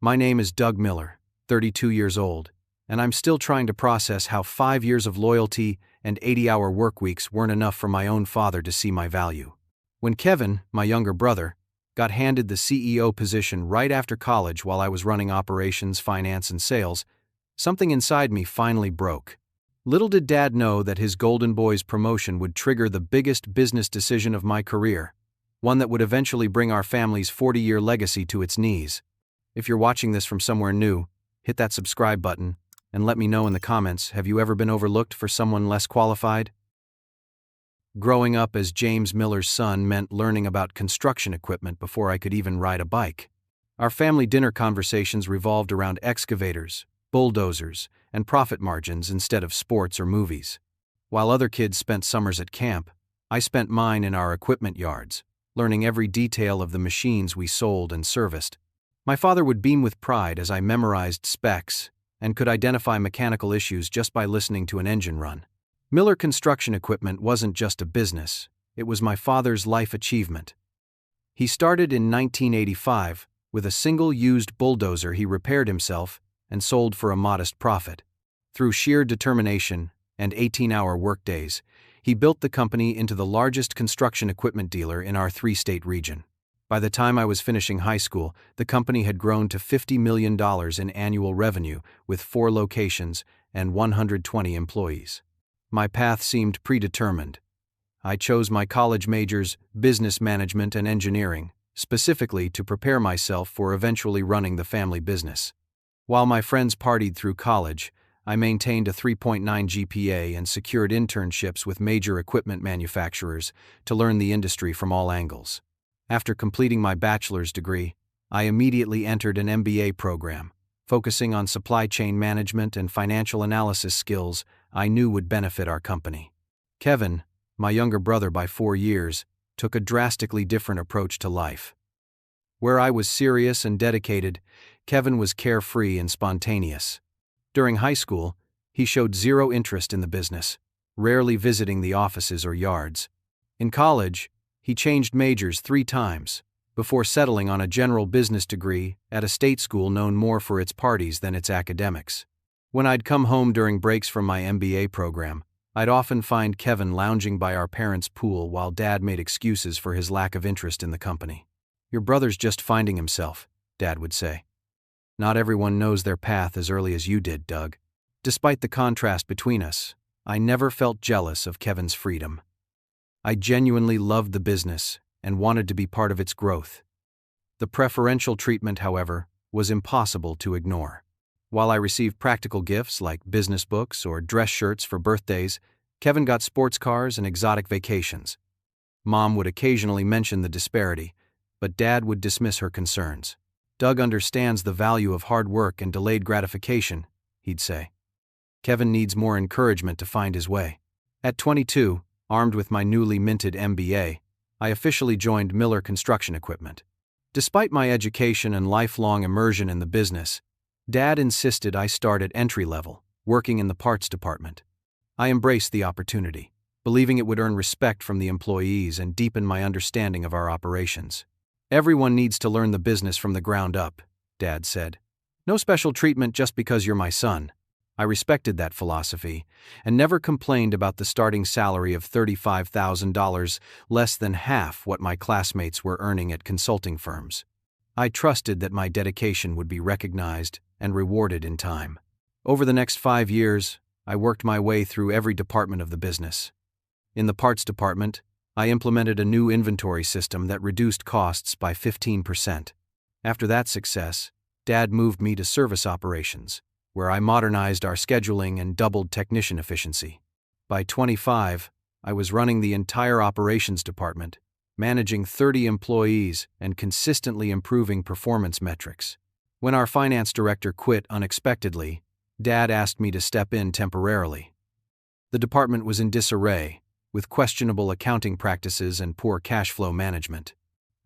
My name is Doug Miller, 32 years old, and I'm still trying to process how 5 years of loyalty and 80-hour work weeks weren't enough for my own father to see my value. When Kevin, my younger brother, got handed the CEO position right after college while I was running operations, finance, and sales, something inside me finally broke. Little did Dad know that his Golden Boy's promotion would trigger the biggest business decision of my career, one that would eventually bring our family's 40-year legacy to its knees. If you're watching this from somewhere new, hit that subscribe button and let me know in the comments, have you ever been overlooked for someone less qualified? Growing up as James Miller's son meant learning about construction equipment before I could even ride a bike. Our family dinner conversations revolved around excavators, bulldozers, and profit margins instead of sports or movies. While other kids spent summers at camp, I spent mine in our equipment yards, learning every detail of the machines we sold and serviced. My father would beam with pride as I memorized specs and could identify mechanical issues just by listening to an engine run. Miller Construction Equipment wasn't just a business, it was my father's life achievement. He started in 1985 with a single used bulldozer he repaired himself and sold for a modest profit. Through sheer determination and 18-hour workdays, he built the company into the largest construction equipment dealer in our 3-state region. By the time I was finishing high school, the company had grown to $50 million in annual revenue with 4 locations and 120 employees. My path seemed predetermined. I chose my college majors, business management and engineering, specifically to prepare myself for eventually running the family business. While my friends partied through college, I maintained a 3.9 GPA and secured internships with major equipment manufacturers to learn the industry from all angles. After completing my bachelor's degree, I immediately entered an MBA program, focusing on supply chain management and financial analysis skills I knew would benefit our company. Kevin, my younger brother by 4 years, took a drastically different approach to life. Where I was serious and dedicated, Kevin was carefree and spontaneous. During high school, he showed zero interest in the business, rarely visiting the offices or yards. In college, he changed majors 3 times, before settling on a general business degree at a state school known more for its parties than its academics. When I'd come home during breaks from my MBA program, I'd often find Kevin lounging by our parents' pool while Dad made excuses for his lack of interest in the company. "Your brother's just finding himself," Dad would say. "Not everyone knows their path as early as you did, Doug." Despite the contrast between us, I never felt jealous of Kevin's freedom. I genuinely loved the business and wanted to be part of its growth. The preferential treatment, however, was impossible to ignore. While I received practical gifts like business books or dress shirts for birthdays, Kevin got sports cars and exotic vacations. Mom would occasionally mention the disparity, but Dad would dismiss her concerns. "Doug understands the value of hard work and delayed gratification," he'd say. "Kevin needs more encouragement to find his way." At 22, armed with my newly minted MBA, I officially joined Miller Construction Equipment. Despite my education and lifelong immersion in the business, Dad insisted I start at entry level, working in the parts department. I embraced the opportunity, believing it would earn respect from the employees and deepen my understanding of our operations. "Everyone needs to learn the business from the ground up," Dad said. "No special treatment just because you're my son." I respected that philosophy and never complained about the starting salary of $35,000, less than half what my classmates were earning at consulting firms. I trusted that my dedication would be recognized and rewarded in time. Over the next 5 years, I worked my way through every department of the business. In the parts department, I implemented a new inventory system that reduced costs by 15%. After that success, Dad moved me to service operations, where I modernized our scheduling and doubled technician efficiency. By 25, I was running the entire operations department, managing 30 employees and consistently improving performance metrics. When our finance director quit unexpectedly, Dad asked me to step in temporarily. The department was in disarray, with questionable accounting practices and poor cash flow management.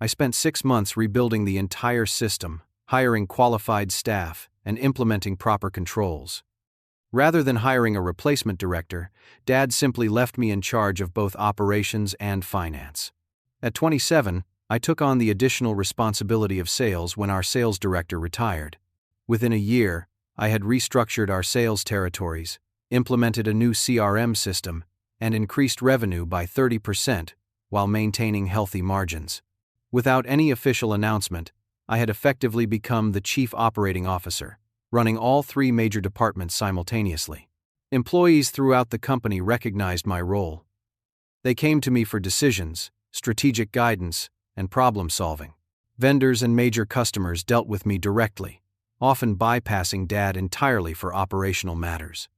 I spent 6 months rebuilding the entire system, hiring qualified staff, and implementing proper controls. Rather than hiring a replacement director, Dad simply left me in charge of both operations and finance. At 27, I took on the additional responsibility of sales when our sales director retired. Within a year, I had restructured our sales territories, implemented a new CRM system, and increased revenue by 30% while maintaining healthy margins. Without any official announcement, I had effectively become the chief operating officer, running all three major departments simultaneously. Employees throughout the company recognized my role. They came to me for decisions, strategic guidance, and problem solving. Vendors and major customers dealt with me directly, often bypassing Dad entirely for operational matters.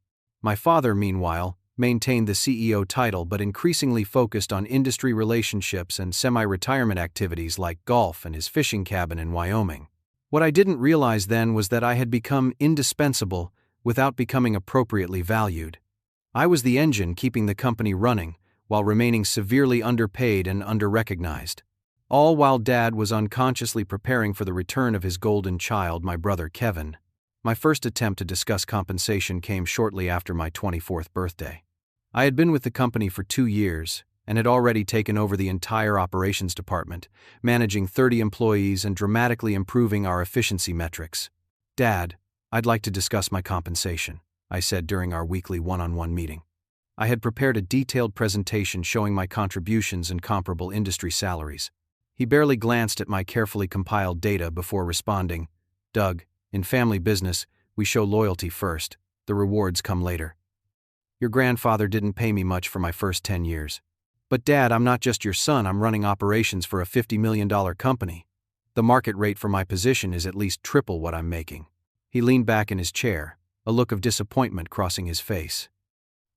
My father, meanwhile, maintained the CEO title but increasingly focused on industry relationships and semi-retirement activities like golf and his fishing cabin in Wyoming. What I didn't realize then was that I had become indispensable without becoming appropriately valued. I was the engine keeping the company running while remaining severely underpaid and under-recognized. All while Dad was unconsciously preparing for the return of his golden child, my brother Kevin. My first attempt to discuss compensation came shortly after my 24th birthday. I had been with the company for 2 years and had already taken over the entire operations department, managing 30 employees and dramatically improving our efficiency metrics. "Dad, I'd like to discuss my compensation," I said during our weekly one-on-one meeting. I had prepared a detailed presentation showing my contributions and comparable industry salaries. He barely glanced at my carefully compiled data before responding, "Doug, in family business, we show loyalty first, the rewards come later. Your grandfather didn't pay me much for my first 10 years. But Dad, I'm not just your son, I'm running operations for a $50 million company. The market rate for my position is at least triple what I'm making." He leaned back in his chair, a look of disappointment crossing his face.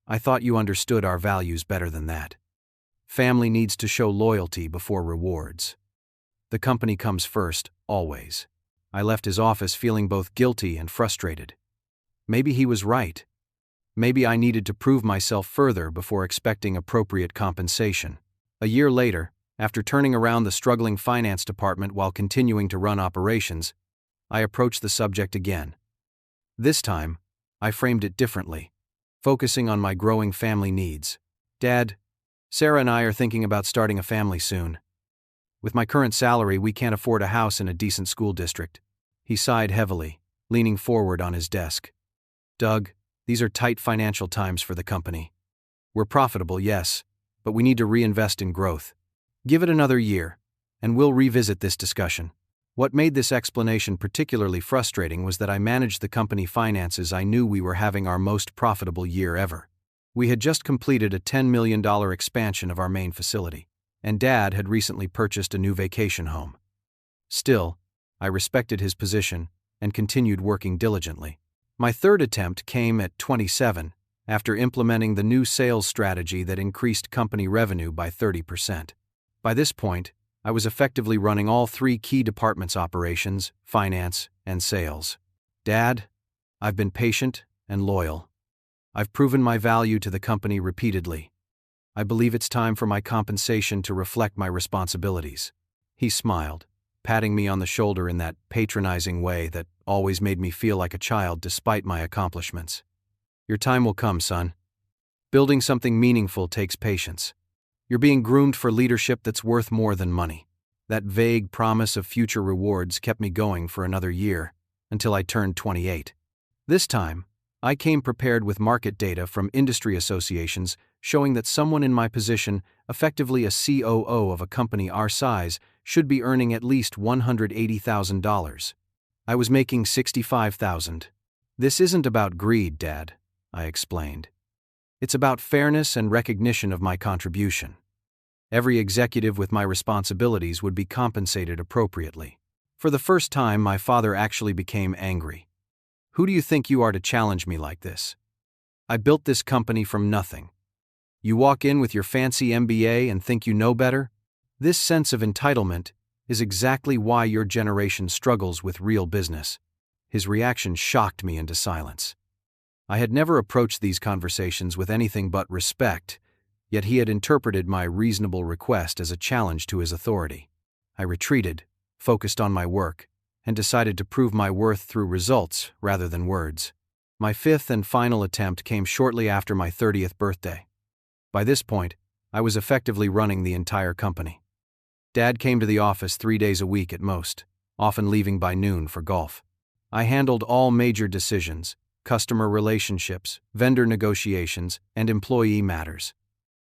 "I thought you understood our values better than that. Family needs to show loyalty before rewards. The company comes first, always." I left his office feeling both guilty and frustrated. Maybe he was right. Maybe I needed to prove myself further before expecting appropriate compensation. A year later, after turning around the struggling finance department while continuing to run operations, I approached the subject again. This time, I framed it differently, focusing on my growing family needs. "Dad, Sarah and I are thinking about starting a family soon. With my current salary, we can't afford a house in a decent school district." He sighed heavily, leaning forward on his desk. "Doug, these are tight financial times for the company. We're profitable, yes, but we need to reinvest in growth. Give it another year, and we'll revisit this discussion." What made this explanation particularly frustrating was that I managed the company finances. I knew we were having our most profitable year ever. We had just completed a $10 million expansion of our main facility, and Dad had recently purchased a new vacation home. Still, I respected his position and continued working diligently. My third attempt came at 27, after implementing the new sales strategy that increased company revenue by 30%. By this point, I was effectively running all three key departments: operations, finance, and sales. "Dad, I've been patient and loyal. I've proven my value to the company repeatedly. I believe it's time for my compensation to reflect my responsibilities." He smiled, patting me on the shoulder in that patronizing way that always made me feel like a child despite my accomplishments. "Your time will come, son. Building something meaningful takes patience. You're being groomed for leadership that's worth more than money." That vague promise of future rewards kept me going for another year, until I turned 28. This time, I came prepared with market data from industry associations showing that someone in my position, effectively a COO of a company our size, should be earning at least $180,000. I was making $65,000. "This isn't about greed, Dad," I explained. "It's about fairness and recognition of my contribution. Every executive with my responsibilities would be compensated appropriately." For the first time, my father actually became angry. "Who do you think you are to challenge me like this? I built this company from nothing. You walk in with your fancy MBA and think you know better? This sense of entitlement is exactly why your generation struggles with real business." His reaction shocked me into silence. I had never approached these conversations with anything but respect, yet he had interpreted my reasonable request as a challenge to his authority. I retreated, focused on my work, and decided to prove my worth through results rather than words. My fifth and final attempt came shortly after my 30th birthday. By this point, I was effectively running the entire company. Dad came to the office 3 days a week at most, often leaving by noon for golf. I handled all major decisions: customer relationships, vendor negotiations, and employee matters.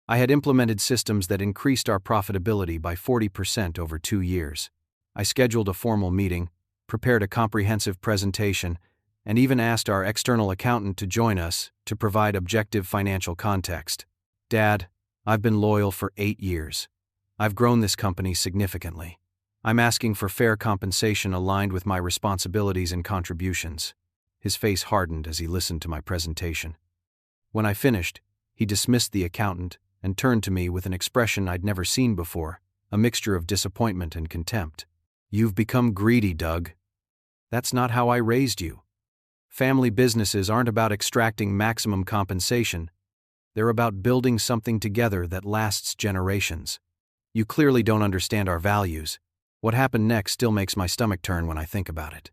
I had implemented systems that increased our profitability by 40% over 2 years. I scheduled a formal meeting, prepared a comprehensive presentation, and even asked our external accountant to join us to provide objective financial context. Dad, I've been loyal for 8 years. I've grown this company significantly. I'm asking for fair compensation aligned with my responsibilities and contributions. His face hardened as he listened to my presentation. When I finished, he dismissed the accountant and turned to me with an expression I'd never seen before, a mixture of disappointment and contempt. "You've become greedy, Doug. That's not how I raised you. Family businesses aren't about extracting maximum compensation. They're about building something together that lasts generations. You clearly don't understand our values." What happened next still makes my stomach turn when I think about it.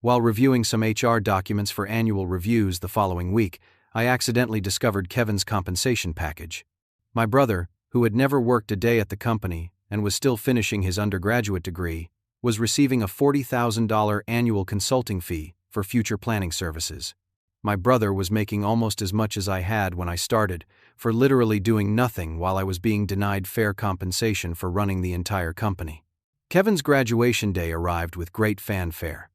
While reviewing some HR documents for annual reviews the following week, I accidentally discovered Kevin's compensation package. My brother, who had never worked a day at the company and was still finishing his undergraduate degree, was receiving a $40,000 annual consulting fee for future planning services. My brother was making almost as much as I had when I started, for literally doing nothing while I was being denied fair compensation for running the entire company. Kevin's graduation day arrived with great fanfare.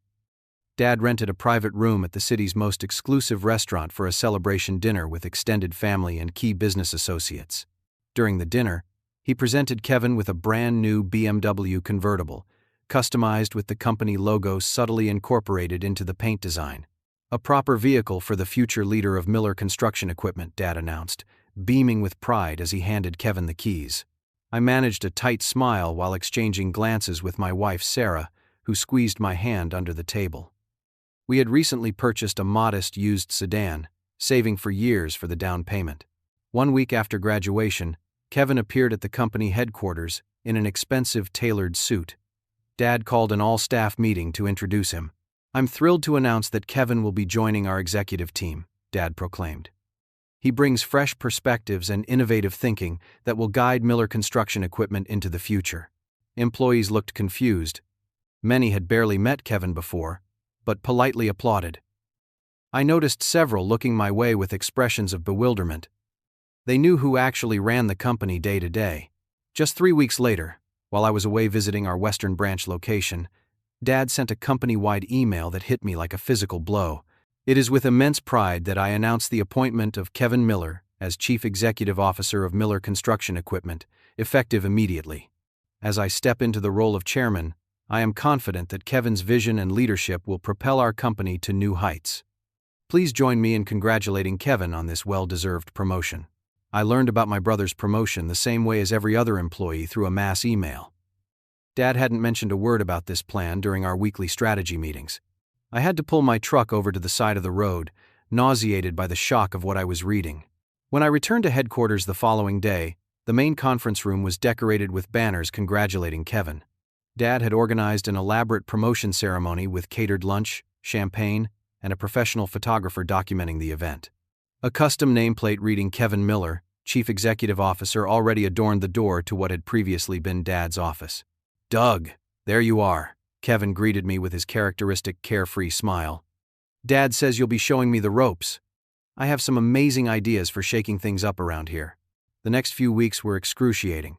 Dad rented a private room at the city's most exclusive restaurant for a celebration dinner with extended family and key business associates. During the dinner, he presented Kevin with a brand new BMW convertible, customized with the company logo subtly incorporated into the paint design. "A proper vehicle for the future leader of Miller Construction Equipment," Dad announced, beaming with pride as he handed Kevin the keys. I managed a tight smile while exchanging glances with my wife Sarah, who squeezed my hand under the table. We had recently purchased a modest used sedan, saving for years for the down payment. 1 week after graduation, Kevin appeared at the company headquarters in an expensive tailored suit. Dad called an all-staff meeting to introduce him. "I'm thrilled to announce that Kevin will be joining our executive team," Dad proclaimed. "He brings fresh perspectives and innovative thinking that will guide Miller Construction Equipment into the future." Employees looked confused. Many had barely met Kevin before, but politely applauded. I noticed several looking my way with expressions of bewilderment. They knew who actually ran the company day to day. Just 3 weeks later, while I was away visiting our Western Branch location, Dad sent a company-wide email that hit me like a physical blow. "It is with immense pride that I announce the appointment of Kevin Miller as Chief Executive Officer of Miller Construction Equipment, effective immediately. As I step into the role of chairman, I am confident that Kevin's vision and leadership will propel our company to new heights. Please join me in congratulating Kevin on this well-deserved promotion." I learned about my brother's promotion the same way as every other employee, through a mass email. Dad hadn't mentioned a word about this plan during our weekly strategy meetings. I had to pull my truck over to the side of the road, nauseated by the shock of what I was reading. When I returned to headquarters the following day, the main conference room was decorated with banners congratulating Kevin. Dad had organized an elaborate promotion ceremony with catered lunch, champagne, and a professional photographer documenting the event. A custom nameplate reading Kevin Miller, Chief Executive Officer, already adorned the door to what had previously been Dad's office. "Doug, there you are," Kevin greeted me with his characteristic carefree smile. "Dad says you'll be showing me the ropes. I have some amazing ideas for shaking things up around here." The next few weeks were excruciating.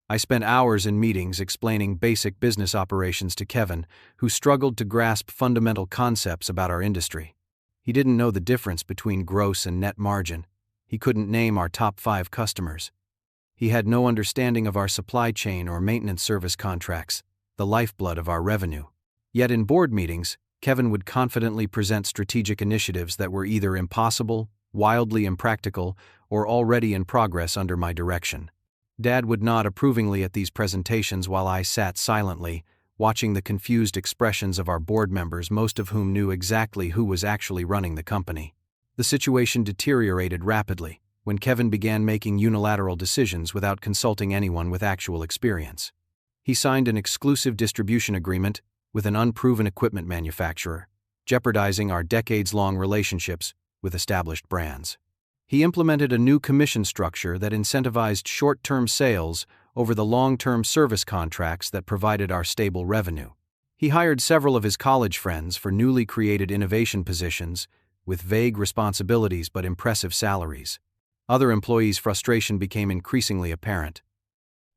I spent hours in meetings explaining basic business operations to Kevin, who struggled to grasp fundamental concepts about our industry. He didn't know the difference between gross and net margin. He couldn't name our top 5 customers. He had no understanding of our supply chain or maintenance service contracts, the lifeblood of our revenue. Yet in board meetings, Kevin would confidently present strategic initiatives that were either impossible, wildly impractical, or already in progress under my direction. Dad would nod approvingly at these presentations while I sat silently, watching the confused expressions of our board members, most of whom knew exactly who was actually running the company. The situation deteriorated rapidly when Kevin began making unilateral decisions without consulting anyone with actual experience. He signed an exclusive distribution agreement with an unproven equipment manufacturer, jeopardizing our decades-long relationships with established brands. He implemented a new commission structure that incentivized short-term sales over the long-term service contracts that provided our stable revenue. He hired several of his college friends for newly created innovation positions, with vague responsibilities but impressive salaries. Other employees' frustration became increasingly apparent.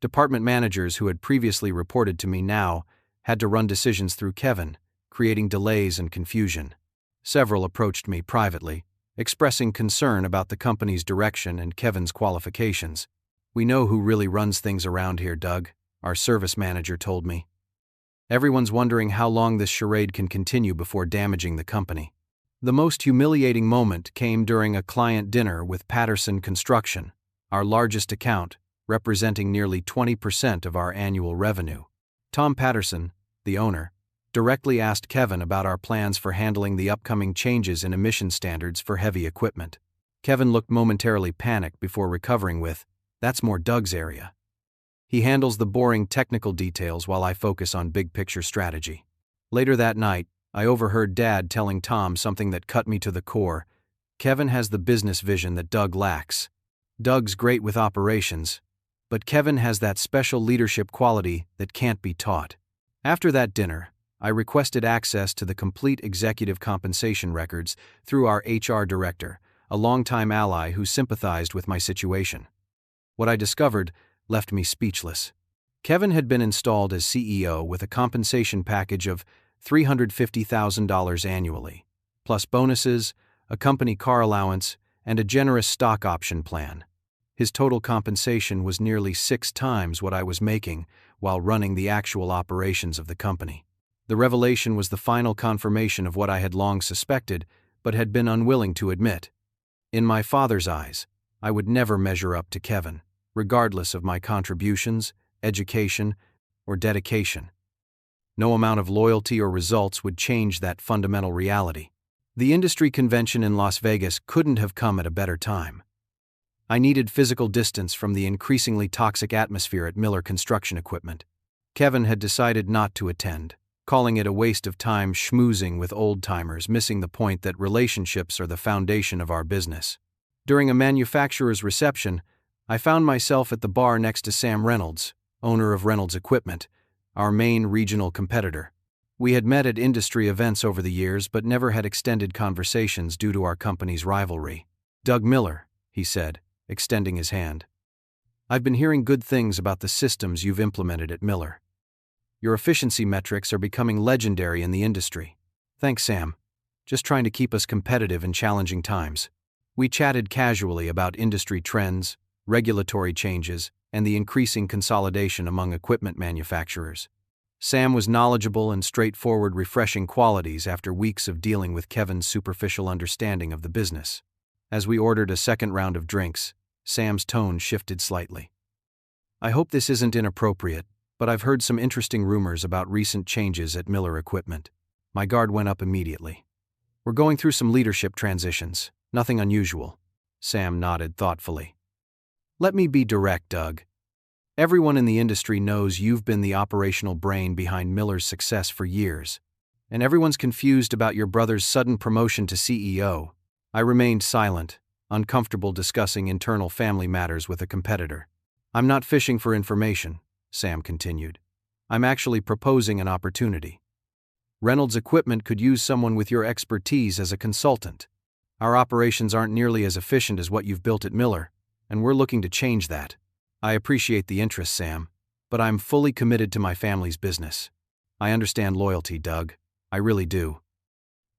Department managers who had previously reported to me now had to run decisions through Kevin, creating delays and confusion. Several approached me privately, expressing concern about the company's direction and Kevin's qualifications. "We know who really runs things around here, Doug," our service manager told me. "Everyone's wondering how long this charade can continue before damaging the company." The most humiliating moment came during a client dinner with Patterson Construction, our largest account, representing nearly 20% of our annual revenue. Tom Patterson, the owner, directly asked Kevin about our plans for handling the upcoming changes in emission standards for heavy equipment. Kevin looked momentarily panicked before recovering with, "That's more Doug's area. He handles the boring technical details while I focus on big-picture strategy." Later that night, I overheard Dad telling Tom something that cut me to the core. "Kevin has the business vision that Doug lacks. Doug's great with operations, but Kevin has that special leadership quality that can't be taught." After that dinner, I requested access to the complete executive compensation records through our HR director, a longtime ally who sympathized with my situation. What I discovered left me speechless. Kevin had been installed as CEO with a compensation package of $350,000 annually, plus bonuses, a company car allowance, and a generous stock option plan. His total compensation was nearly 6 times what I was making while running the actual operations of the company. The revelation was the final confirmation of what I had long suspected but had been unwilling to admit. In my father's eyes, I would never measure up to Kevin, regardless of my contributions, education, or dedication. No amount of loyalty or results would change that fundamental reality. The industry convention in Las Vegas couldn't have come at a better time. I needed physical distance from the increasingly toxic atmosphere at Miller Construction Equipment. Kevin had decided not to attend, calling it a waste of time schmoozing with old-timers, missing the point that relationships are the foundation of our business. During a manufacturer's reception, I found myself at the bar next to Sam Reynolds, owner of Reynolds Equipment, our main regional competitor. We had met at industry events over the years but never had extended conversations due to our company's rivalry. "Doug Miller," he said, extending his hand. "I've been hearing good things about the systems you've implemented at Miller. Your efficiency metrics are becoming legendary in the industry." "Thanks, Sam. Just trying to keep us competitive in challenging times." We chatted casually about industry trends, regulatory changes, and the increasing consolidation among equipment manufacturers. Sam was knowledgeable and straightforward, refreshing qualities after weeks of dealing with Kevin's superficial understanding of the business. As we ordered a second round of drinks, Sam's tone shifted slightly. "I hope this isn't inappropriate, but I've heard some interesting rumors about recent changes at Miller Equipment." My guard went up immediately. "We're going through some leadership transitions, nothing unusual." Sam nodded thoughtfully. "Let me be direct, Doug. Everyone in the industry knows you've been the operational brain behind Miller's success for years, and everyone's confused about your brother's sudden promotion to CEO." I remained silent, uncomfortable discussing internal family matters with a competitor. "I'm not fishing for information," Sam continued. "I'm actually proposing an opportunity. Reynolds Equipment could use someone with your expertise as a consultant. Our operations aren't nearly as efficient as what you've built at Miller, and we're looking to change that. I appreciate the interest, Sam, but I'm fully committed to my family's business. I understand loyalty, Doug. I really do.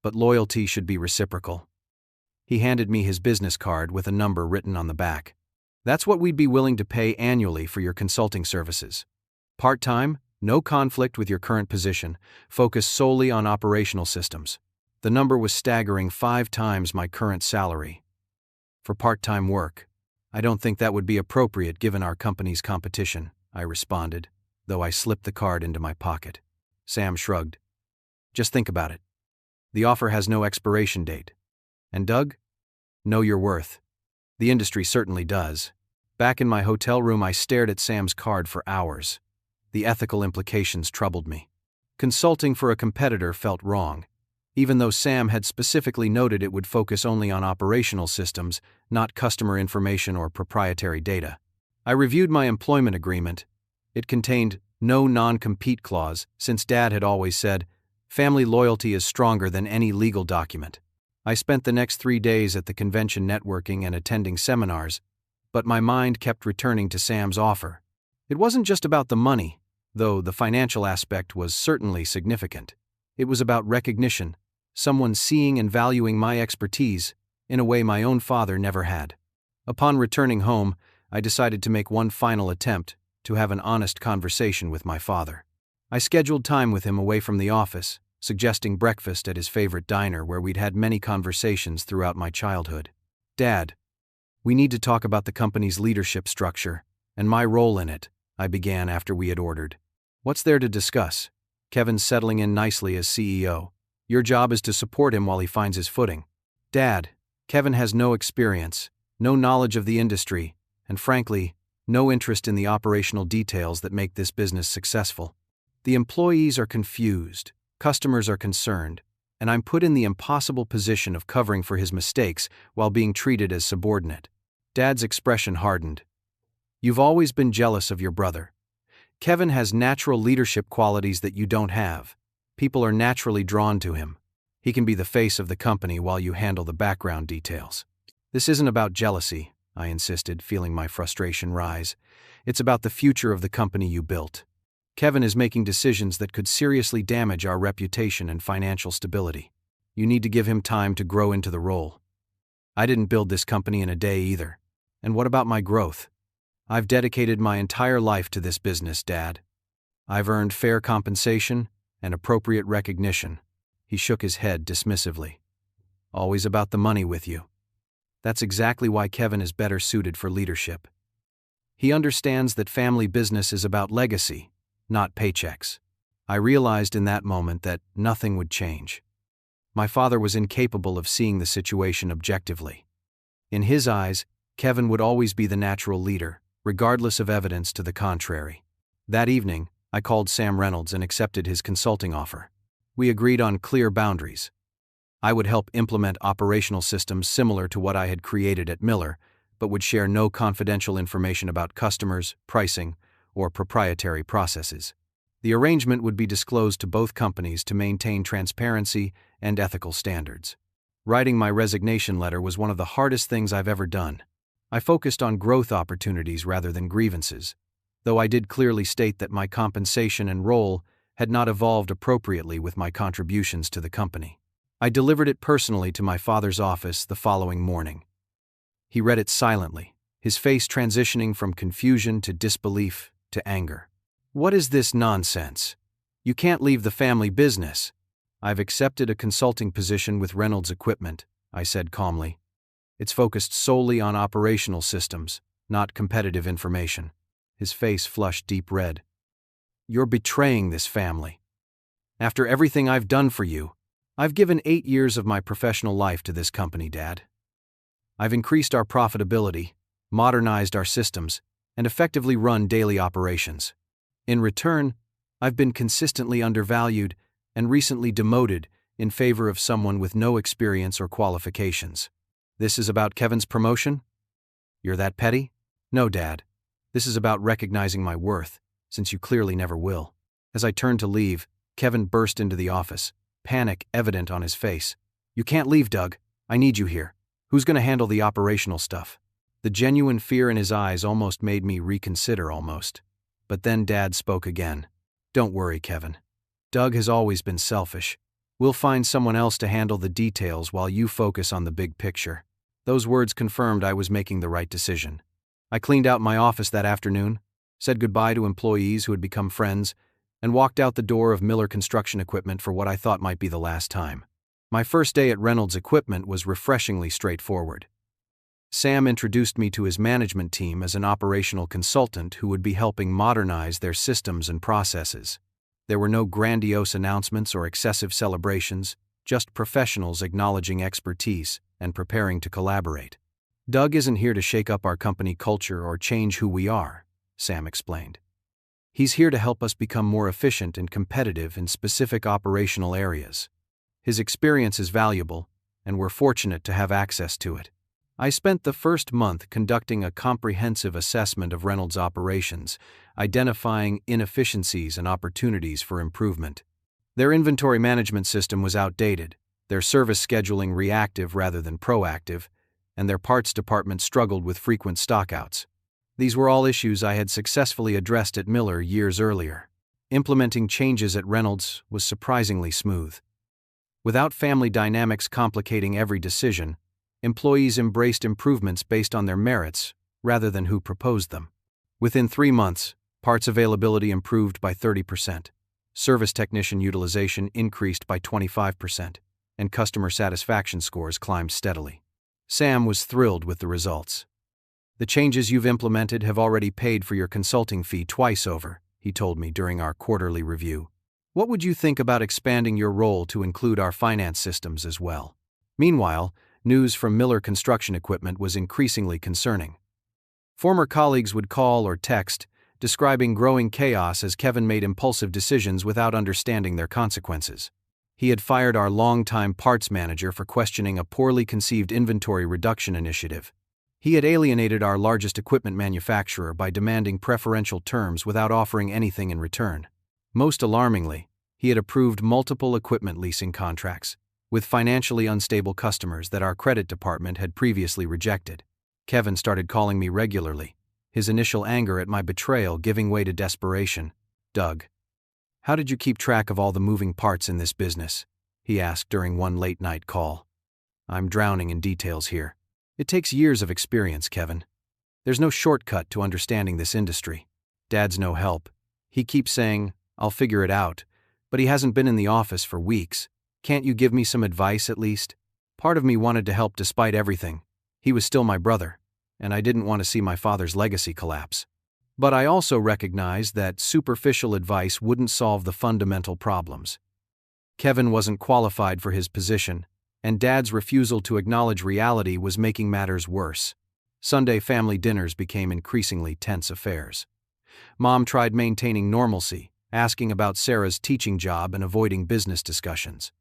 But loyalty should be reciprocal." He handed me his business card with a number written on the back. "That's what we'd be willing to pay annually for your consulting services. Part-time, no conflict with your current position, focus solely on operational systems." The number was staggering, 5 times my current salary. "For part-time work, I don't think that would be appropriate given our company's competition," I responded, though I slipped the card into my pocket. Sam shrugged. "Just think about it. The offer has no expiration date. And Doug? Know your worth. The industry certainly does." Back in my hotel room, I stared at Sam's card for hours. The ethical implications troubled me. Consulting for a competitor felt wrong, even though Sam had specifically noted it would focus only on operational systems, not customer information or proprietary data. I reviewed my employment agreement. It contained no non-compete clause, since Dad had always said, family loyalty is stronger than any legal document. I spent the next 3 days at the convention networking and attending seminars, but my mind kept returning to Sam's offer. It wasn't just about the money, though the financial aspect was certainly significant. It was about recognition, someone seeing and valuing my expertise in a way my own father never had. Upon returning home, I decided to make one final attempt to have an honest conversation with my father. I scheduled time with him away from the office, suggesting breakfast at his favorite diner where we'd had many conversations throughout my childhood. Dad, we need to talk about the company's leadership structure and my role in it, I began after we had ordered. What's there to discuss? Kevin's settling in nicely as CEO. Your job is to support him while he finds his footing. Dad, Kevin has no experience, no knowledge of the industry, and frankly, no interest in the operational details that make this business successful. The employees are confused, customers are concerned, and I'm put in the impossible position of covering for his mistakes while being treated as subordinate. Dad's expression hardened. You've always been jealous of your brother. Kevin has natural leadership qualities that you don't have. People are naturally drawn to him. He can be the face of the company while you handle the background details. This isn't about jealousy, I insisted, feeling my frustration rise. It's about the future of the company you built. Kevin is making decisions that could seriously damage our reputation and financial stability. You need to give him time to grow into the role. I didn't build this company in a day either. And what about my growth? I've dedicated my entire life to this business, Dad. I've earned fair compensation and appropriate recognition. He shook his head dismissively. Always about the money with you. That's exactly why Kevin is better suited for leadership. He understands that family business is about legacy, not paychecks. I realized in that moment that nothing would change. My father was incapable of seeing the situation objectively. In his eyes, Kevin would always be the natural leader, regardless of evidence to the contrary. That evening, I called Sam Reynolds and accepted his consulting offer. We agreed on clear boundaries. I would help implement operational systems similar to what I had created at Miller, but would share no confidential information about customers, pricing, or proprietary processes. The arrangement would be disclosed to both companies to maintain transparency and ethical standards. Writing my resignation letter was one of the hardest things I've ever done. I focused on growth opportunities rather than grievances, though I did clearly state that my compensation and role had not evolved appropriately with my contributions to the company. I delivered it personally to my father's office the following morning. He read it silently, his face transitioning from confusion to disbelief to anger. What is this nonsense? You can't leave the family business. I've accepted a consulting position with Reynolds Equipment, I said calmly. It's focused solely on operational systems, not competitive information. His face flushed deep red. You're betraying this family. After everything I've done for you, I've given 8 years of my professional life to this company, Dad. I've increased our profitability, modernized our systems, and effectively run daily operations. In return, I've been consistently undervalued and recently demoted in favor of someone with no experience or qualifications. This is about Kevin's promotion? You're that petty? No, Dad. This is about recognizing my worth, since you clearly never will. As I turned to leave, Kevin burst into the office, panic evident on his face. You can't leave, Doug. I need you here. Who's going to handle the operational stuff? The genuine fear in his eyes almost made me reconsider almost. But then Dad spoke again. Don't worry, Kevin. Doug has always been selfish. We'll find someone else to handle the details while you focus on the big picture. Those words confirmed I was making the right decision. I cleaned out my office that afternoon, said goodbye to employees who had become friends, and walked out the door of Miller Construction Equipment for what I thought might be the last time. My first day at Reynolds Equipment was refreshingly straightforward. Sam introduced me to his management team as an operational consultant who would be helping modernize their systems and processes. There were no grandiose announcements or excessive celebrations, just professionals acknowledging expertise and preparing to collaborate. Doug isn't here to shake up our company culture or change who we are, Sam explained. He's here to help us become more efficient and competitive in specific operational areas. His experience is valuable, and we're fortunate to have access to it. I spent the first month conducting a comprehensive assessment of Reynolds' operations, identifying inefficiencies and opportunities for improvement. Their inventory management system was outdated, their service scheduling reactive rather than proactive, and their parts department struggled with frequent stockouts. These were all issues I had successfully addressed at Miller years earlier. Implementing changes at Reynolds was surprisingly smooth. Without family dynamics complicating every decision, employees embraced improvements based on their merits rather than who proposed them. Within 3 months, parts availability improved by 30%, service technician utilization increased by 25%, and customer satisfaction scores climbed steadily. Sam was thrilled with the results. "The changes you've implemented have already paid for your consulting fee twice over," he told me during our quarterly review. "What would you think about expanding your role to include our finance systems as well?" Meanwhile, news from Miller Construction Equipment was increasingly concerning. Former colleagues would call or text, describing growing chaos as Kevin made impulsive decisions without understanding their consequences. He had fired our longtime parts manager for questioning a poorly conceived inventory reduction initiative. He had alienated our largest equipment manufacturer by demanding preferential terms without offering anything in return. Most alarmingly, he had approved multiple equipment leasing contracts with financially unstable customers that our credit department had previously rejected. Kevin started calling me regularly, his initial anger at my betrayal giving way to desperation. "Doug, how did you keep track of all the moving parts in this business?" he asked during one late-night call. "I'm drowning in details here. It takes years of experience, Kevin. There's no shortcut to understanding this industry. Dad's no help. He keeps saying, 'I'll figure it out,' but he hasn't been in the office for weeks. Can't you give me some advice at least?" Part of me wanted to help despite everything. He was still my brother, and I didn't want to see my father's legacy collapse. But I also recognized that superficial advice wouldn't solve the fundamental problems. Kevin wasn't qualified for his position, and Dad's refusal to acknowledge reality was making matters worse. Sunday family dinners became increasingly tense affairs. Mom tried maintaining normalcy, asking about Sarah's teaching job and avoiding business discussions.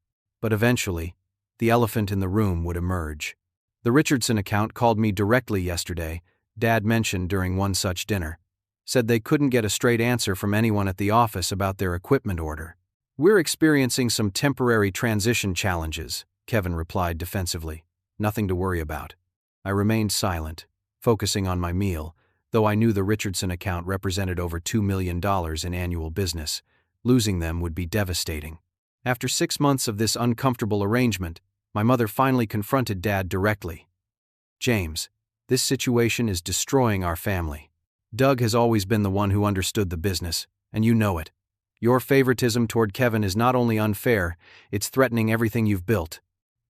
But eventually, the elephant in the room would emerge. The Richardson account called me directly yesterday, Dad mentioned during one such dinner. Said they couldn't get a straight answer from anyone at the office about their equipment order. "We're experiencing some temporary transition challenges," Kevin replied defensively. "Nothing to worry about." I remained silent, focusing on my meal, though I knew the Richardson account represented over $2 million in annual business. Losing them would be devastating. After 6 months of this uncomfortable arrangement, my mother finally confronted Dad directly. "James, this situation is destroying our family. Doug has always been the one who understood the business, and you know it. Your favoritism toward Kevin is not only unfair, it's threatening everything you've built."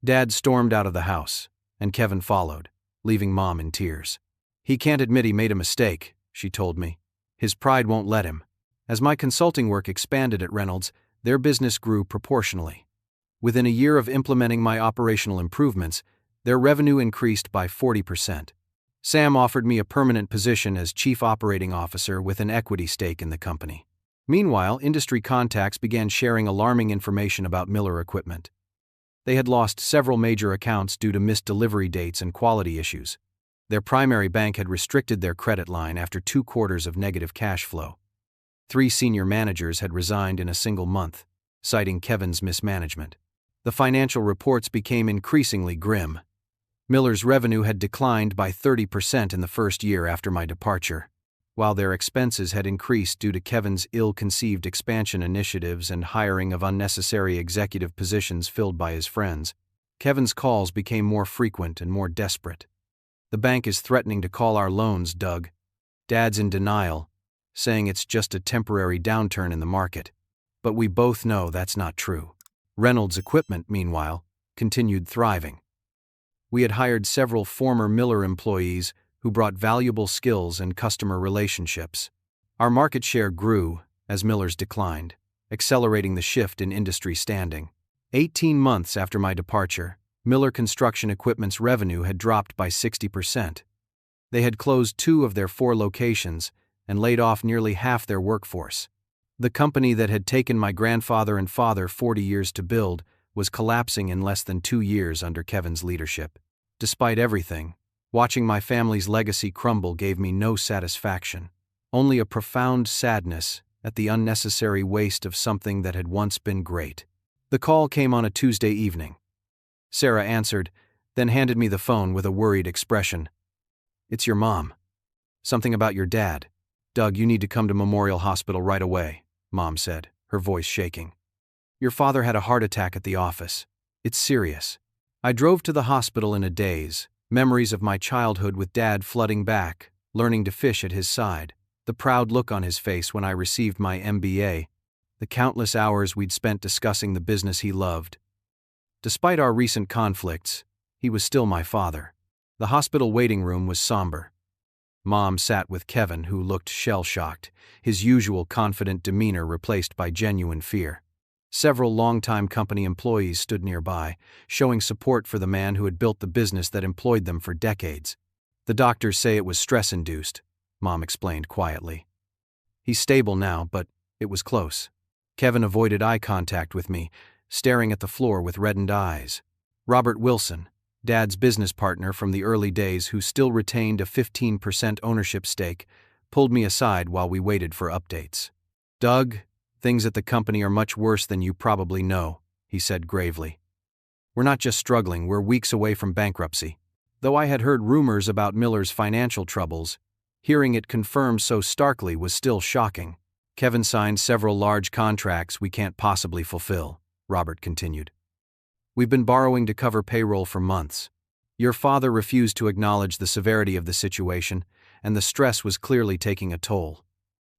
Dad stormed out of the house, and Kevin followed, leaving Mom in tears. "He can't admit he made a mistake," she told me. "His pride won't let him." As my consulting work expanded at Reynolds, their business grew proportionally. Within a year of implementing my operational improvements, their revenue increased by 40%. Sam offered me a permanent position as Chief Operating Officer with an equity stake in the company. Meanwhile, industry contacts began sharing alarming information about Miller Equipment. They had lost several major accounts due to missed delivery dates and quality issues. Their primary bank had restricted their credit line after 2 quarters of negative cash flow. 3 senior managers had resigned in a single month, citing Kevin's mismanagement. The financial reports became increasingly grim. Miller's revenue had declined by 30% in the first year after my departure, while their expenses had increased due to Kevin's ill-conceived expansion initiatives and hiring of unnecessary executive positions filled by his friends. Kevin's calls became more frequent and more desperate. "The bank is threatening to call our loans, Doug." Dad's in denial, saying it's just a temporary downturn in the market. But we both know that's not true. Reynolds Equipment, meanwhile, continued thriving. We had hired several former Miller employees who brought valuable skills and customer relationships. Our market share grew as Miller's declined, accelerating the shift in industry standing. 18 months after my departure, Miller Construction Equipment's revenue had dropped by 60%. They had closed 2 of their 4 locations and laid off nearly half their workforce. The company that had taken my grandfather and father 40 years to build was collapsing in less than 2 years under Kevin's leadership. Despite everything, Watching my family's legacy crumble gave me no satisfaction, only a profound sadness at the unnecessary waste of something that had once been great. The call came on a Tuesday evening. Sarah answered, then handed me the phone with a worried expression. "It's your mom. Something about your dad. Doug, you need to come to Memorial Hospital right away," Mom said, her voice shaking. "Your father had a heart attack at the office. It's serious." I drove to the hospital in a daze, memories of my childhood with Dad flooding back, learning to fish at his side, the proud look on his face when I received my MBA, the countless hours we'd spent discussing the business he loved. Despite our recent conflicts, he was still my father. The hospital waiting room was somber. Mom sat with Kevin, who looked shell-shocked, his usual confident demeanor replaced by genuine fear. Several longtime company employees stood nearby, showing support for the man who had built the business that employed them for decades. "The doctors say it was stress-induced," Mom explained quietly. "He's stable now, but it was close." Kevin avoided eye contact with me, staring at the floor with reddened eyes. Robert Wilson, Dad's business partner from the early days who still retained a 15% ownership stake, pulled me aside while we waited for updates. "Doug, things at the company are much worse than you probably know," he said gravely. "We're not just struggling, we're weeks away from bankruptcy." Though I had heard rumors about Miller's financial troubles, hearing it confirmed so starkly was still shocking. "Kevin signed several large contracts we can't possibly fulfill," Robert continued. "We've been borrowing to cover payroll for months. Your father refused to acknowledge the severity of the situation, and the stress was clearly taking a toll.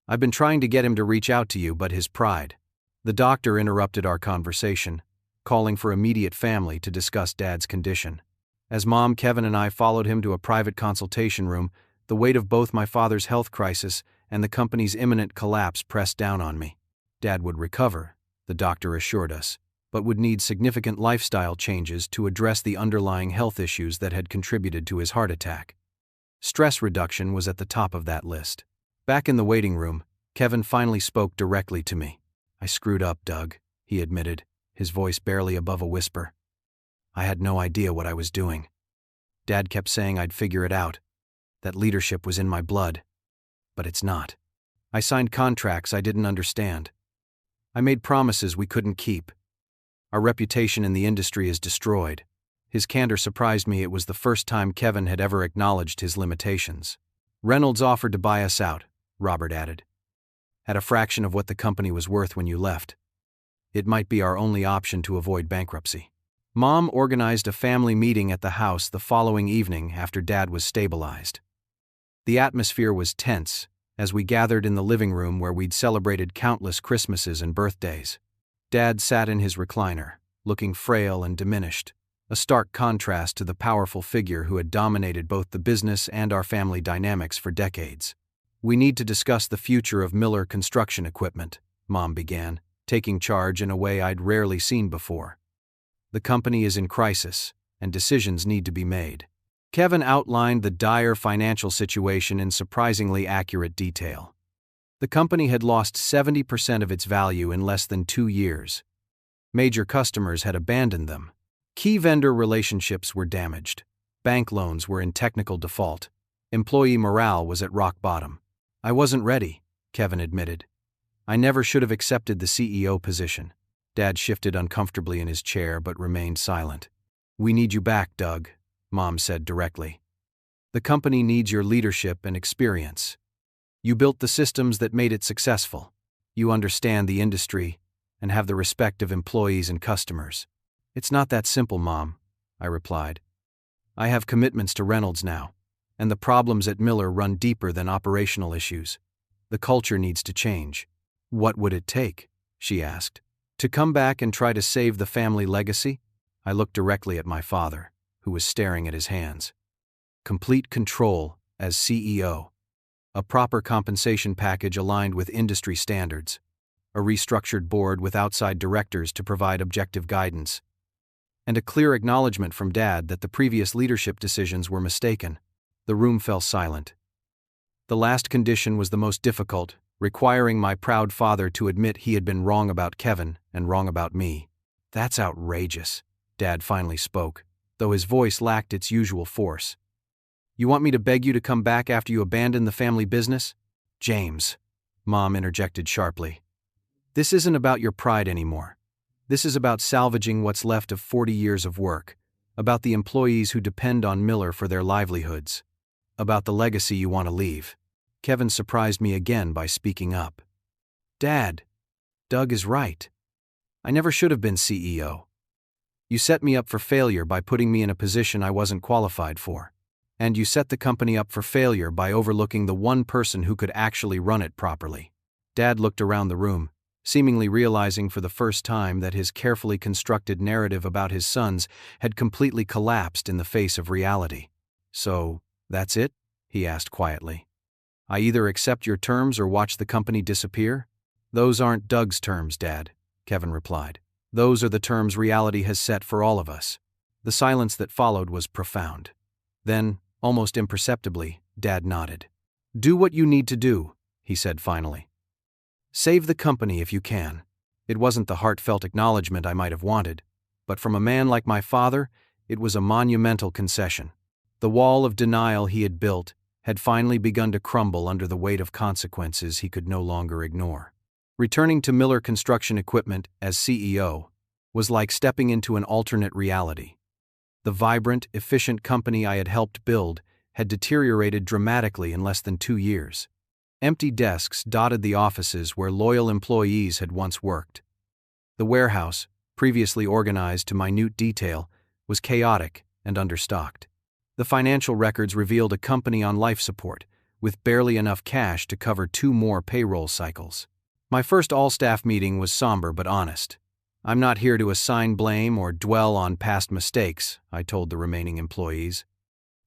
I've been trying to get him to reach out to you, but his pride." The doctor interrupted our conversation, calling for immediate family to discuss Dad's condition. As Mom, Kevin, and I followed him to a private consultation room, the weight of both my father's health crisis and the company's imminent collapse pressed down on me. Dad would recover, the doctor assured us, but would need significant lifestyle changes to address the underlying health issues that had contributed to his heart attack. Stress reduction was at the top of that list. Back in the waiting room, Kevin finally spoke directly to me. "I screwed up, Doug," he admitted, his voice barely above a whisper. "I had no idea what I was doing. Dad kept saying I'd figure it out, that leadership was in my blood. But it's not. I signed contracts I didn't understand. I made promises we couldn't keep. Our reputation in the industry is destroyed." His candor surprised me. It was the first time Kevin had ever acknowledged his limitations. "Reynolds offered to buy us out," Robert added. "At a fraction of what the company was worth when you left. It might be our only option to avoid bankruptcy." Mom organized a family meeting at the house the following evening after Dad was stabilized. The atmosphere was tense as we gathered in the living room where we'd celebrated countless Christmases and birthdays. Dad sat in his recliner, looking frail and diminished, a stark contrast to the powerful figure who had dominated both the business and our family dynamics for decades. "We need to discuss the future of Miller Construction Equipment," Mom began, taking charge in a way I'd rarely seen before. "The company is in crisis, and decisions need to be made." Kevin outlined the dire financial situation in surprisingly accurate detail. The company had lost 70% of its value in less than 2 years. Major customers had abandoned them. Key vendor relationships were damaged. Bank loans were in technical default. Employee morale was at rock bottom. "I wasn't ready," Kevin admitted. "I never should have accepted the CEO position." Dad shifted uncomfortably in his chair but remained silent. "We need you back, Doug," Mom said directly. "The company needs your leadership and experience. You built the systems that made it successful. You understand the industry and have the respect of employees and customers." "It's not that simple, Mom," I replied. "I have commitments to Reynolds now, and the problems at Miller run deeper than operational issues. The culture needs to change." "What would it take?" she asked. "To come back and try to save the family legacy?" I looked directly at my father, who was staring at his hands. "Complete control as CEO. A proper compensation package aligned with industry standards. A restructured board with outside directors to provide objective guidance. And a clear acknowledgement from Dad that the previous leadership decisions were mistaken." The room fell silent. The last condition was the most difficult, requiring my proud father to admit he had been wrong about Kevin and wrong about me. "That's outrageous," Dad finally spoke, though his voice lacked its usual force. You want me to beg you to come back after you abandon the family business? James, Mom interjected sharply. This isn't about your pride anymore. This is about salvaging what's left of 40 years of work, about the employees who depend on Miller for their livelihoods, about the legacy you want to leave. Kevin surprised me again by speaking up. Dad, Doug is right. I never should have been CEO. You set me up for failure by putting me in a position I wasn't qualified for. And you set the company up for failure by overlooking the one person who could actually run it properly. Dad looked around the room, seemingly realizing for the first time that his carefully constructed narrative about his sons had completely collapsed in the face of reality. So, that's it? He asked quietly. I either accept your terms or watch the company disappear? Those aren't Doug's terms, Dad, Kevin replied. Those are the terms reality has set for all of us. The silence that followed was profound. Then, almost imperceptibly, Dad nodded. Do what you need to do, he said finally. Save the company if you can. It wasn't the heartfelt acknowledgement I might have wanted, but from a man like my father, it was a monumental concession. The wall of denial he had built had finally begun to crumble under the weight of consequences he could no longer ignore. Returning to Miller Construction Equipment as CEO was like stepping into an alternate reality. The vibrant, efficient company I had helped build had deteriorated dramatically in less than 2 years. Empty desks dotted the offices where loyal employees had once worked. The warehouse, previously organized to minute detail, was chaotic and understocked. The financial records revealed a company on life support, with barely enough cash to cover 2 more payroll cycles. My first all-staff meeting was somber but honest. I'm not here to assign blame or dwell on past mistakes, I told the remaining employees.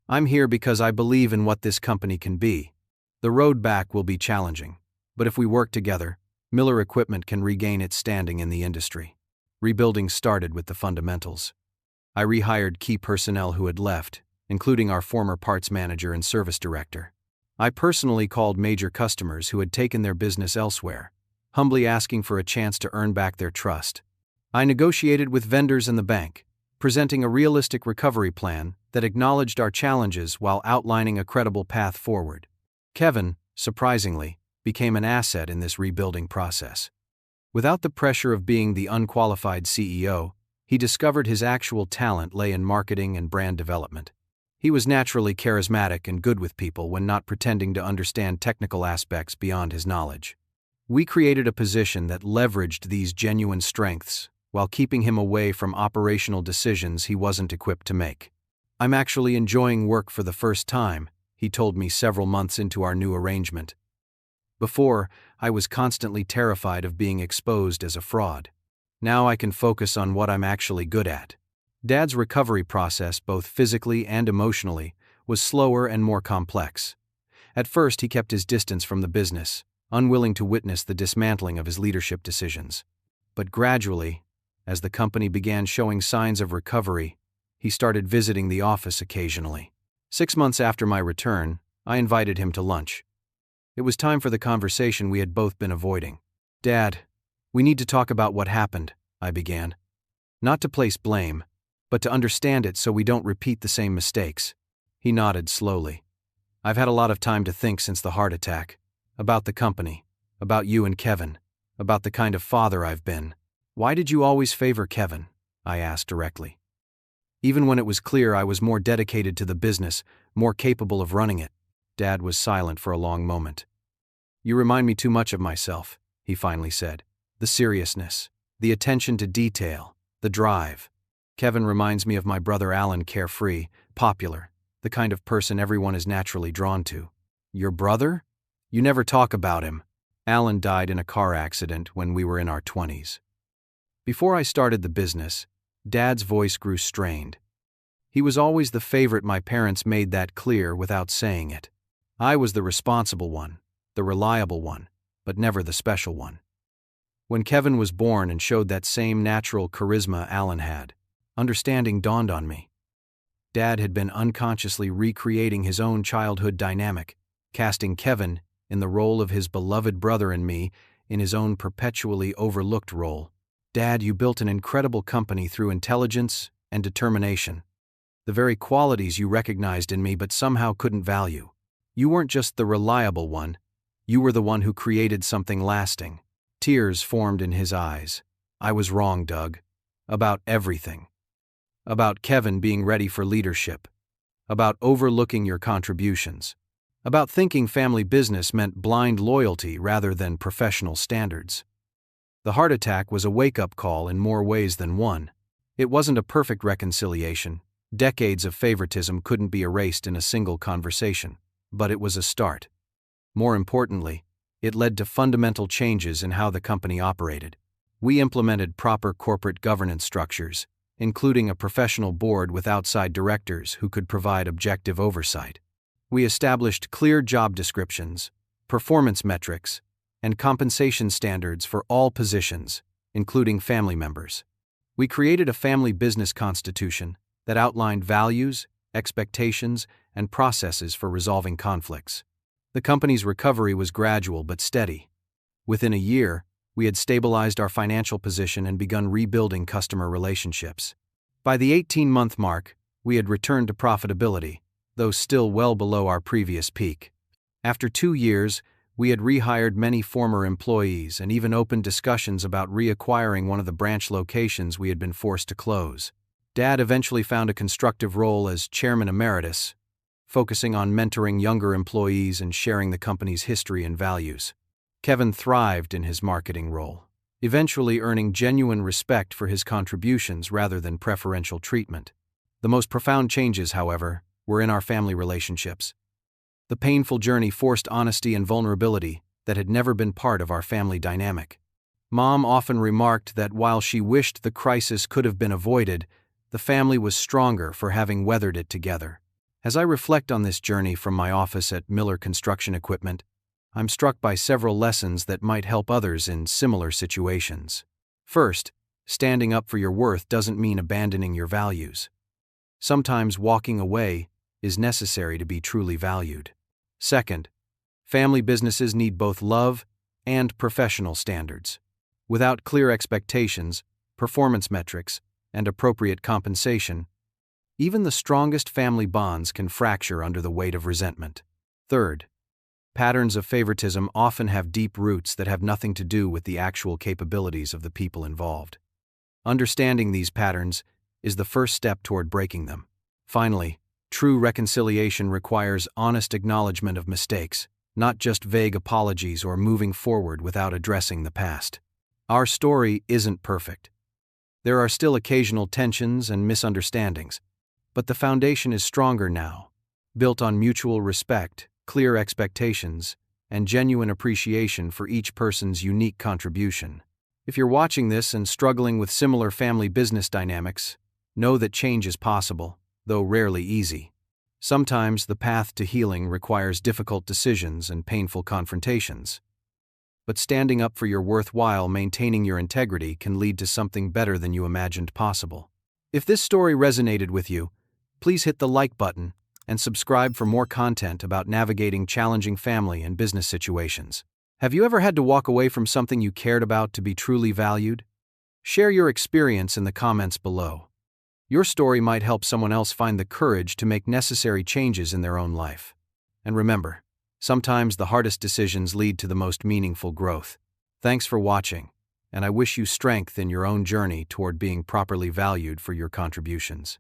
I'm here because I believe in what this company can be. The road back will be challenging, but if we work together, Miller Equipment can regain its standing in the industry. Rebuilding started with the fundamentals. I rehired key personnel who had left, including our former parts manager and service director. I personally called major customers who had taken their business elsewhere, humbly asking for a chance to earn back their trust. I negotiated with vendors and the bank, presenting a realistic recovery plan that acknowledged our challenges while outlining a credible path forward. Kevin, surprisingly, became an asset in this rebuilding process. Without the pressure of being the unqualified CEO, he discovered his actual talent lay in marketing and brand development. He was naturally charismatic and good with people when not pretending to understand technical aspects beyond his knowledge. We created a position that leveraged these genuine strengths while keeping him away from operational decisions he wasn't equipped to make. I'm actually enjoying work for the first time, he told me several months into our new arrangement. Before, I was constantly terrified of being exposed as a fraud. Now I can focus on what I'm actually good at. Dad's recovery process, both physically and emotionally, was slower and more complex. At first, he kept his distance from the business, unwilling to witness the dismantling of his leadership decisions. But gradually, as the company began showing signs of recovery, he started visiting the office occasionally. 6 months after my return, I invited him to lunch. It was time for the conversation we had both been avoiding. Dad, we need to talk about what happened, I began. Not to place blame, but to understand it so we don't repeat the same mistakes. He nodded slowly. I've had a lot of time to think since the heart attack. About the company, about you and Kevin, about the kind of father I've been. Why did you always favor Kevin? I asked directly. Even when it was clear I was more dedicated to the business, more capable of running it. Dad was silent for a long moment. You remind me too much of myself, he finally said. The seriousness, the attention to detail, the drive. Kevin reminds me of my brother Alan, carefree, popular, the kind of person everyone is naturally drawn to. Your brother? You never talk about him. Alan died in a car accident when we were in our 20s. Before I started the business, Dad's voice grew strained. He was always the favorite. My parents made that clear without saying it. I was the responsible one, the reliable one, but never the special one. When Kevin was born and showed that same natural charisma Alan had, understanding dawned on me. Dad had been unconsciously recreating his own childhood dynamic, casting Kevin in the role of his beloved brother and me in his own perpetually overlooked role. Dad, you built an incredible company through intelligence and determination. The very qualities you recognized in me but somehow couldn't value. You weren't just the reliable one, you were the one who created something lasting. Tears formed in his eyes. I was wrong, Doug. About everything. About Kevin being ready for leadership. About overlooking your contributions. About thinking family business meant blind loyalty rather than professional standards. The heart attack was a wake-up call in more ways than one. It wasn't a perfect reconciliation. Decades of favoritism couldn't be erased in a single conversation, but it was a start. More importantly, it led to fundamental changes in how the company operated. We implemented proper corporate governance structures, including a professional board with outside directors who could provide objective oversight. We established clear job descriptions, performance metrics, and compensation standards for all positions, including family members. We created a family business constitution that outlined values, expectations, and processes for resolving conflicts. The company's recovery was gradual but steady. Within a year, we had stabilized our financial position and begun rebuilding customer relationships. By the 18-month mark, we had returned to profitability, though still well below our previous peak. After 2 years, we had rehired many former employees and even opened discussions about reacquiring one of the branch locations we had been forced to close. Dad eventually found a constructive role as chairman emeritus, focusing on mentoring younger employees and sharing the company's history and values. Kevin thrived in his marketing role, eventually earning genuine respect for his contributions rather than preferential treatment. The most profound changes, however, were in our family relationships. The painful journey forced honesty and vulnerability that had never been part of our family dynamic. Mom often remarked that while she wished the crisis could have been avoided, the family was stronger for having weathered it together. As I reflect on this journey from my office at Miller Construction Equipment, I'm struck by several lessons that might help others in similar situations. First, standing up for your worth doesn't mean abandoning your values. Sometimes walking away is necessary to be truly valued. Second, family businesses need both love and professional standards. Without clear expectations, performance metrics, and appropriate compensation, even the strongest family bonds can fracture under the weight of resentment. Third, patterns of favoritism often have deep roots that have nothing to do with the actual capabilities of the people involved. Understanding these patterns is the first step toward breaking them. Finally, true reconciliation requires honest acknowledgement of mistakes, not just vague apologies or moving forward without addressing the past. Our story isn't perfect. There are still occasional tensions and misunderstandings, but the foundation is stronger now, built on mutual respect, clear expectations, and genuine appreciation for each person's unique contribution. If you're watching this and struggling with similar family business dynamics, know that change is possible, though rarely easy. Sometimes the path to healing requires difficult decisions and painful confrontations. But standing up for your worth while maintaining your integrity can lead to something better than you imagined possible. If this story resonated with you, please hit the like button and subscribe for more content about navigating challenging family and business situations. Have you ever had to walk away from something you cared about to be truly valued? Share your experience in the comments below. Your story might help someone else find the courage to make necessary changes in their own life. And remember, sometimes the hardest decisions lead to the most meaningful growth. Thanks for watching, and I wish you strength in your own journey toward being properly valued for your contributions.